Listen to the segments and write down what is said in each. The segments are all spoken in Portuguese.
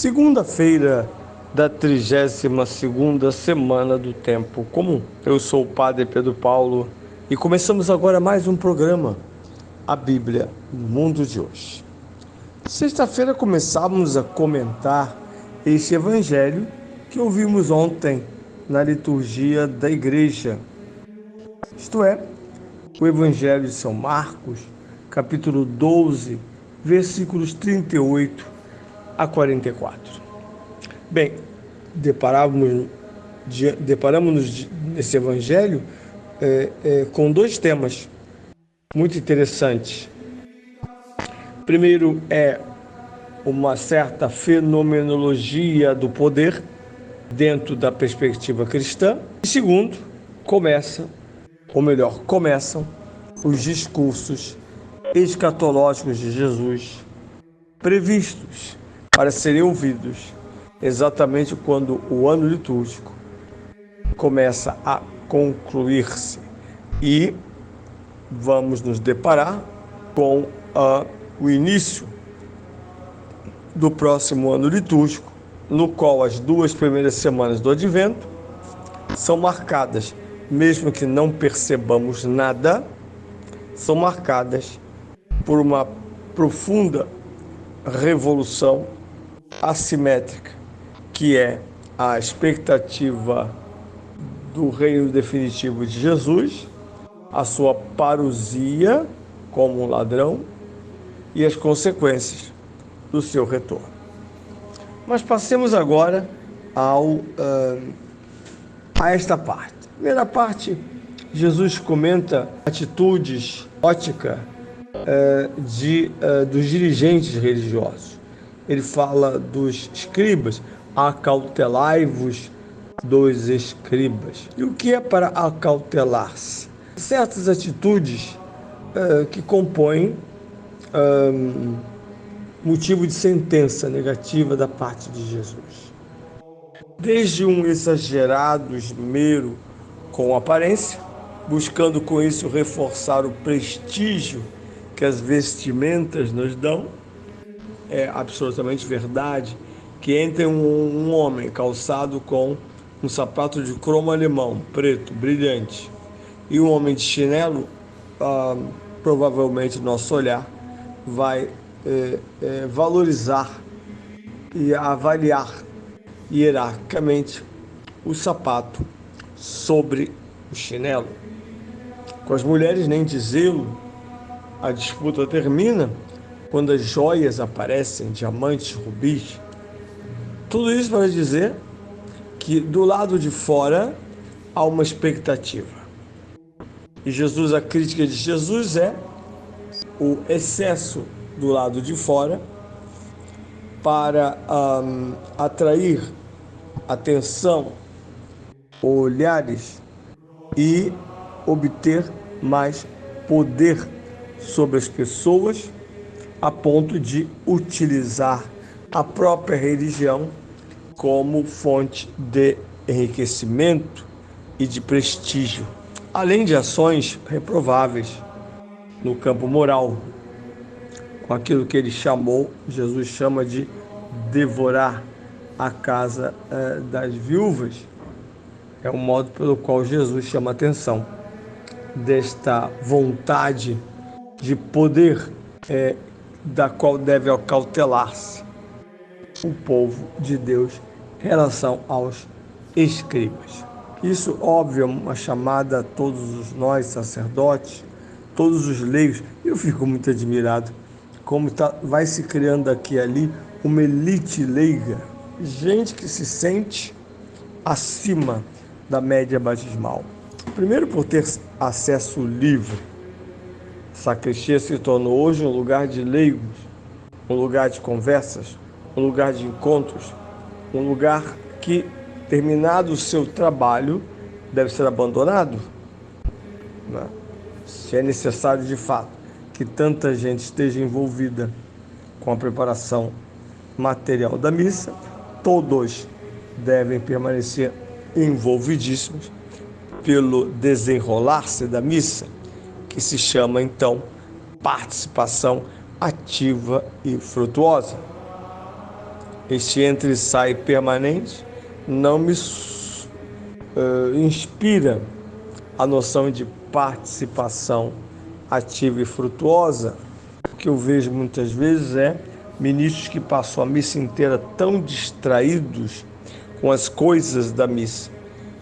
Segunda-feira da 32ª semana do Tempo Comum. Eu sou o Padre Pedro Paulo e começamos agora mais um programa, a Bíblia no Mundo de Hoje. Sexta-feira começamos a comentar este evangelho que ouvimos ontem na liturgia da igreja, isto é, o evangelho de São Marcos, capítulo 12, versículos 38 a 44. Bem, deparamos-nos nesse evangelho com dois temas muito interessantes. Primeiro é uma certa fenomenologia do poder dentro da perspectiva cristã. E segundo, começam os discursos escatológicos de Jesus previstos para serem ouvidos exatamente quando o ano litúrgico começa a concluir-se. E vamos nos deparar com o início do próximo ano litúrgico, no qual as 2 primeiras semanas do Advento são marcadas, mesmo que não percebamos nada, são marcadas por uma profunda revolução assimétrica, que é a expectativa do reino definitivo de Jesus, a sua parousia como um ladrão e as consequências do seu retorno. Mas passemos agora a esta parte. Primeira parte, Jesus comenta atitudes ótica dos dirigentes religiosos. Ele fala dos escribas, acautelai-vos dos escribas. E o que é para acautelar-se? Certas atitudes que compõem motivo de sentença negativa da parte de Jesus. Desde um exagerado esmero com aparência, buscando com isso reforçar o prestígio que as vestimentas nos dão. É absolutamente verdade que entre um homem calçado com um sapato de cromo alemão, preto, brilhante, e um homem de chinelo, provavelmente nosso olhar vai valorizar e avaliar hierarquicamente o sapato sobre o chinelo. Com as mulheres, nem dizê-lo, a disputa termina quando as joias aparecem, diamantes, rubis. Tudo isso para dizer que do lado de fora há uma expectativa. E a crítica de Jesus é o excesso do lado de fora para atrair atenção, olhares e obter mais poder sobre as pessoas, a ponto de utilizar a própria religião como fonte de enriquecimento e de prestígio, além de ações reprováveis no campo moral, com aquilo que Jesus chama de devorar a casa das viúvas. É o modo pelo qual Jesus chama a atenção desta vontade de poder da qual deve acautelar-se o povo de Deus em relação aos escribas. Isso, óbvio, é uma chamada a todos nós sacerdotes, todos os leigos. Eu fico muito admirado como vai se criando aqui e ali uma elite leiga, gente que se sente acima da média batismal. Primeiro, por ter acesso livre. A sacristia se tornou hoje um lugar de leigos, um lugar de conversas, um lugar de encontros, um lugar que, terminado o seu trabalho, deve ser abandonado. Se é necessário, de fato, que tanta gente esteja envolvida com a preparação material da missa, todos devem permanecer envolvidíssimos pelo desenrolar-se da missa, que se chama, então, participação ativa e frutuosa. este entra e sai permanente não me inspira a noção de participação ativa e frutuosa. O que eu vejo muitas vezes é ministros que passam a missa inteira tão distraídos com as coisas da missa,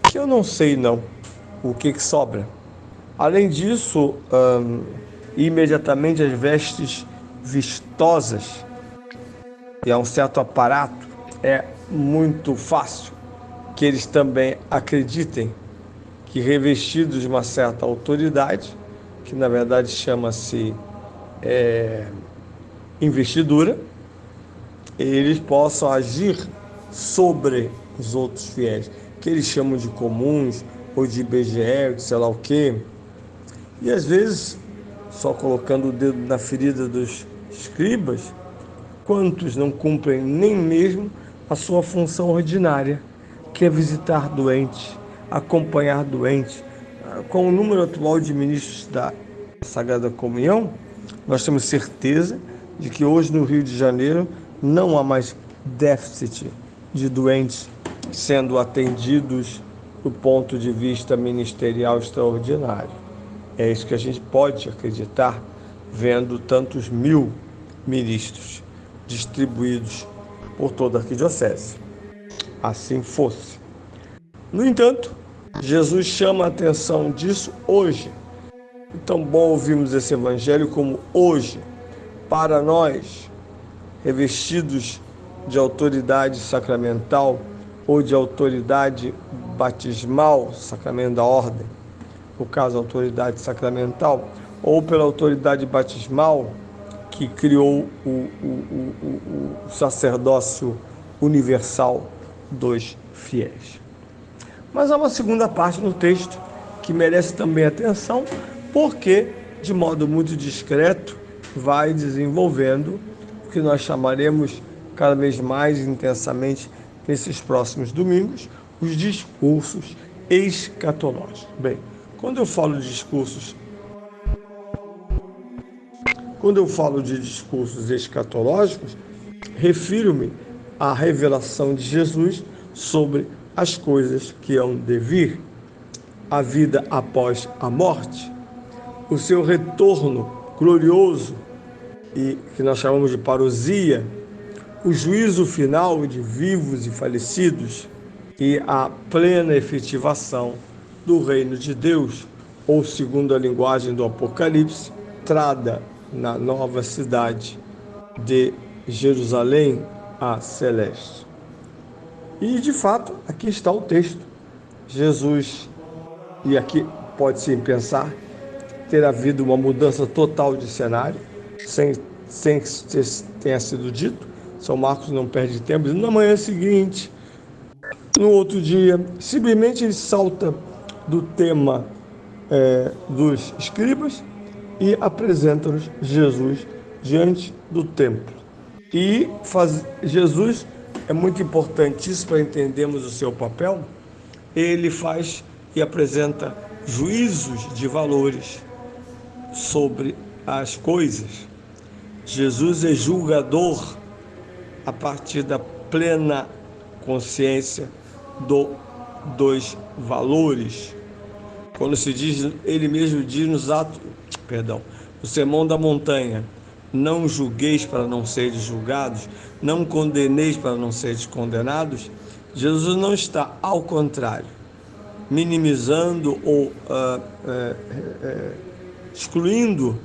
que eu não sei não o que sobra. Além disso, imediatamente as vestes vistosas, e há um certo aparato, é muito fácil que eles também acreditem que, revestidos de uma certa autoridade, que na verdade chama-se investidura, eles possam agir sobre os outros fiéis, que eles chamam de comuns, ou de IBGE, de sei lá o quê. E às vezes, só colocando o dedo na ferida dos escribas, quantos não cumprem nem mesmo a sua função ordinária, que é visitar doentes, acompanhar doentes. Com o número atual de ministros da Sagrada Comunhão, nós temos certeza de que hoje no Rio de Janeiro não há mais déficit de doentes sendo atendidos do ponto de vista ministerial extraordinário. É isso que a gente pode acreditar vendo tantos mil ministros distribuídos por toda a arquidiocese. Assim fosse. No entanto, Jesus chama a atenção disso hoje. Então, bom ouvirmos esse evangelho como hoje, para nós, revestidos de autoridade sacramental ou de autoridade batismal, sacramento da ordem, no caso, autoridade sacramental, ou pela autoridade batismal que criou o sacerdócio universal dos fiéis. Mas há uma segunda parte no texto que merece também atenção, porque, de modo muito discreto, vai desenvolvendo o que nós chamaremos cada vez mais intensamente nesses próximos domingos, os discursos escatológicos. Bem, quando eu falo de discursos escatológicos, refiro-me à revelação de Jesus sobre as coisas que hão de vir, a vida após a morte, o seu retorno glorioso, e que nós chamamos de parousia, o juízo final de vivos e falecidos e a plena efetivação do reino de Deus, ou segundo a linguagem do Apocalipse, entrada na nova cidade de Jerusalém, a celeste. E, de fato, aqui está o texto. Jesus, e aqui pode-se pensar, ter havido uma mudança total de cenário, sem que tenha sido dito. São Marcos não perde tempo, na manhã seguinte, no outro dia, simplesmente ele salta do tema dos escribas e apresenta-nos Jesus diante do templo. E Jesus, é muito importante isso para entendermos o seu papel, ele faz e apresenta juízos de valores sobre as coisas. Jesus é julgador a partir da plena consciência dos valores. Quando se diz, ele mesmo diz no Sermão da Montanha: não julgueis para não seres julgados, não condeneis para não seres condenados. Jesus não está, ao contrário, minimizando ou excluindo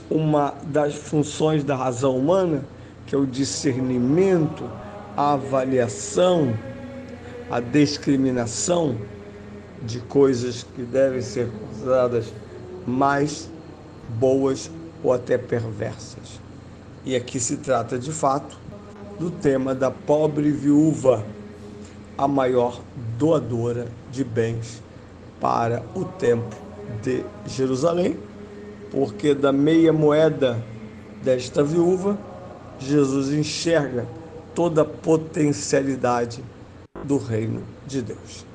uma das funções da razão humana, que é o discernimento, a avaliação, a discriminação de coisas que devem ser consideradas mais boas ou até perversas. E aqui se trata, de fato, do tema da pobre viúva, a maior doadora de bens para o templo de Jerusalém, porque da meia moeda desta viúva, Jesus enxerga toda a potencialidade do reino de Deus.